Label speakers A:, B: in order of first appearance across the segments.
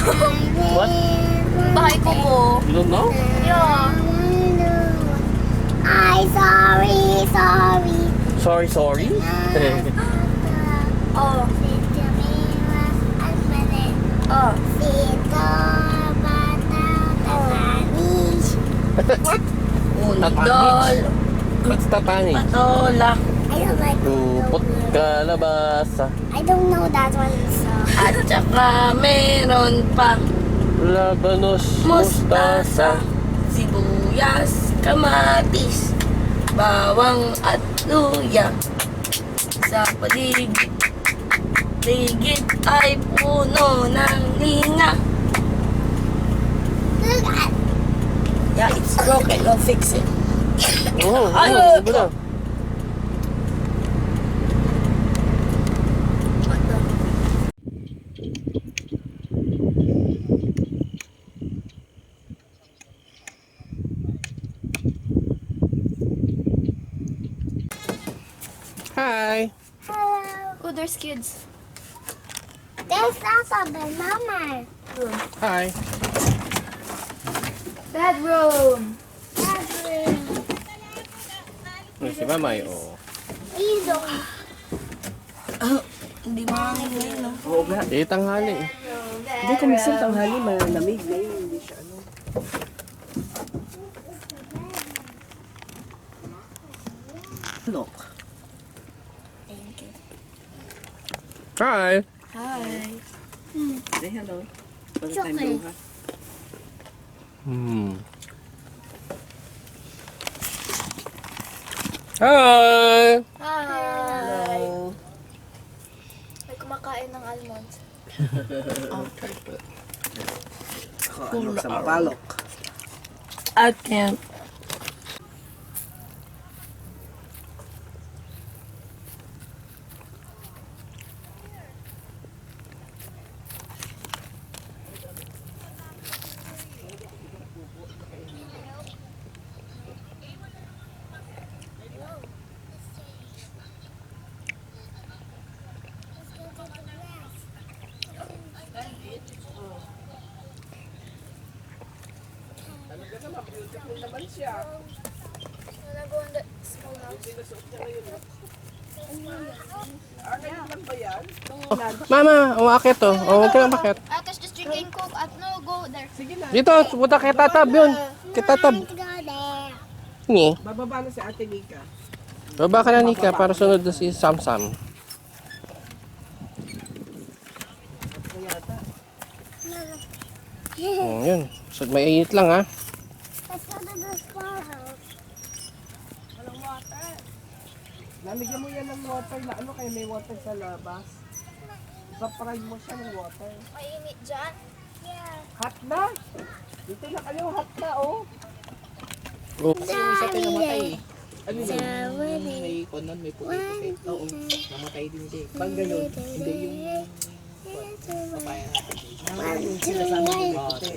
A: What?
B: Bahay ko po.
A: You don't know?
B: Yeah.
C: Sorry.
A: Sorry?
B: Oh. Oh.
A: What?
B: Undol.
A: What's tatani?
B: Patola.
C: I don't like
A: Lupot kalabasa.
C: I don't know that one. So.
B: At saka meron pa
A: Labanos,
B: mustasa, sibuyas, kamatis, bawang at luya. Sa paligid ay puno ng linga.
C: Look at
B: Yeah, it's broken. I'll fix it.
A: Oh,
B: Ay,
A: iba na.
B: What the?
A: Hi.
C: hello.
B: Oh, there's kids.
C: There's also the mama.
A: Hi.
B: Bedroom.
C: Bedroom.
A: Si Mamay, oh.
C: You don't.
B: Hindi mahangin ngayon, no?
D: Oo nga.
A: Tanghali.
D: Hindi ko minsan tanghali malamig. Ngayon hindi siya ano. Look.
B: Thank you.
A: Hi.
B: Hi.
D: Say hello. Para
C: It's
D: tayong
C: okay.
D: buha.
A: Hi.
B: Hi. May kumakain ng almonds.
D: Ako, ano, sa mapalok.
B: At camp.
A: Mama, umakit to. Huwag ka lang makit.
C: Atos just drinking Coke at no go there.
A: Dito, punta kay tatab yun. Kay tatab.
C: I want to go there.
A: Ni.
D: Bababa na si Ate Nika.
A: Baba ka na, Nika, para sunod na si Samsam. Yun. So, may init lang, ha?
C: Let's go to the schoolhouse.
D: Lalagyan mo yan ng water na ano kaya may water sa labas. Ipa-fry mo siya ng water.
B: Mainit dyan?
C: Yeah.
D: Hot na! Dito na kayo, hot na oh!
A: Oops.
E: Isa tayo namatay eh.
D: Ano yun?
E: May konon, may puti-puti. Oo, namatay din siya.
D: Pag ganun,
E: Hindi yung papaya natin.
D: yung sinasabi ko may puti.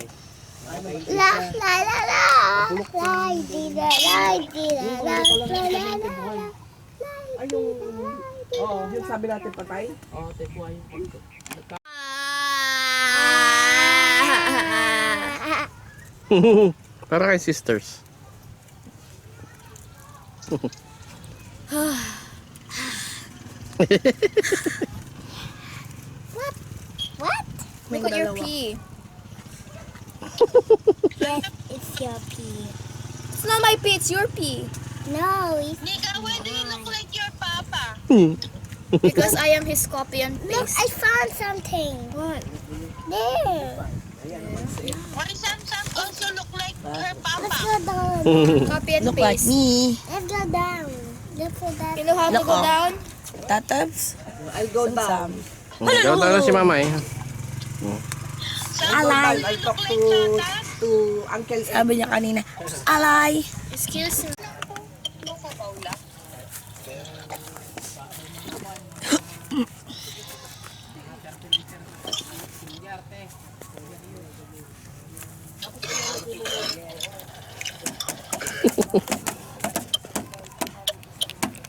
C: La la la la. La di la la di la la la la la.
D: Ay yung, yung sabi natin patay.
E: Oo, tepuha yung pagko.
A: Para kay sisters.
C: What?
B: Look at your pee.
C: Yes, it's your pee.
B: It's not my pee, it's your pee.
C: No, it's
F: Nika, why do you look like your papa?
B: Because I am his copy and
C: look.
B: paste.
C: I found something.
B: What?
C: There.
F: Why Samsung also look like her
C: Let's
F: papa?
C: go down.
B: Copy and paste.
E: me.
C: Let's go down. Let's go down.
B: You know how to
E: Look,
B: go
E: oh.
B: down?
E: Tatabs.
D: I'll go down.
A: Gawin na si Mamay.
E: Alay.
D: I'll talk to Uncle Ed.
E: Sabi niya kanina, alay.
B: Excuse me.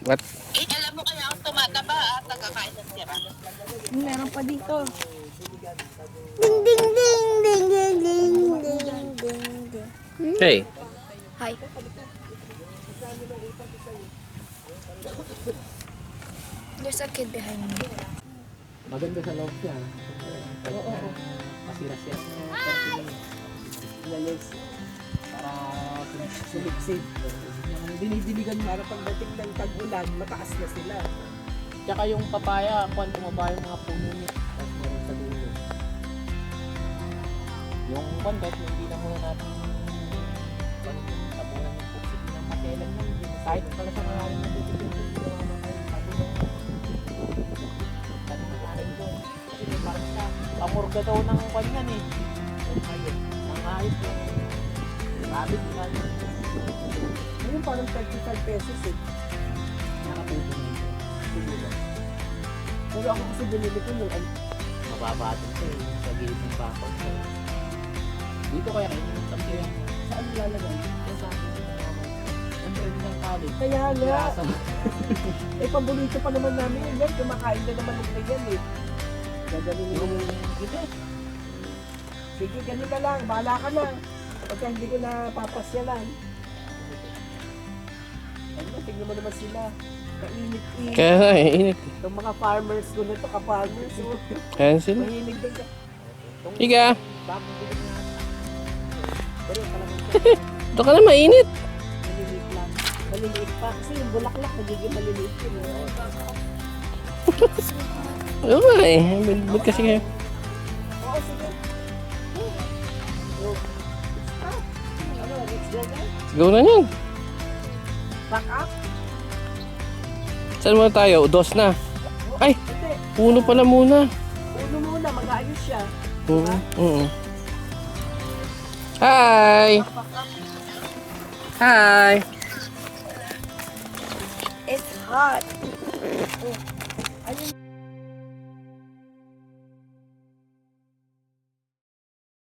A: What?
F: Eh, alam mo kaya ang tumataba at nagkakain ng tira.
E: Meron pa dito.
C: Ding, ding, ding, ding, ding, ding, ding, ding, ding.
A: Hey.
B: Hi. There's a kid behind me.
E: Maganda sa loob niya. Oo. Masira siya.
D: Inalis. Para sumiksik. Yung dinidiligan para pagdating ng tag-ulan, mataas na sila.
E: Tsaka yung papaya, kung tumaba yung mga puno niya. Tapos meron sa dulo. Yung kahit hindi na muna natin tabunan yung puso ng matelan yun. Kahit pala sa maraming natutulog yung ginawa mo kayo. Sabi ng akin doon. Kasi may parang siya. Pamurga daw ng kanyan eh. Ang ayos yung rabbit nila.
D: Ngayon parang 35 pesos eh.
E: Nakatubo na ito. Tulugan.
D: Pero ako kasi binili ko yung
E: Mababa din siya eh. Sa gilid ng bakod. Dito kaya kayo yung tampiyan.
D: saan lalagay.
E: Sa akin. Siyempre din ang college.
D: Kaya nga,
E: Pirasa.
D: eh paborito pa naman namin yun. Yan, kumakain na naman ng yan eh. Gagaling
E: Yung
D: yung...
E: gito.
D: Sige, ganun ka lang. Bahala ka na. Pagka hindi ko na papasyalan. Ano ba, tignan mo naman sila. Kainit-init.
A: Kaya nga eh, init.
D: Itong mga farmers ko nito, ka-farmers. Oh.
A: Ayan sila.
D: Mahilig din ka.
A: Higa.
D: Bakit din nga. Pero talagang
A: Ito ka na mainit.
D: maliliit lang. Maliliit pa. Kasi yung bulaklak, nagiging maliliit yun.
A: Oo nga eh. Ba't kasi kayo?
D: Oo, sige. Oh. Ano, let's go na.
A: Siguro na yan.
D: Back up.
A: Saan muna tayo? Dos na. Ay,
D: Hindi.
A: puno pala muna.
D: Uno muna, mag-aayos siya.
A: Hi! Hi!
B: It's hot.
D: Ayun.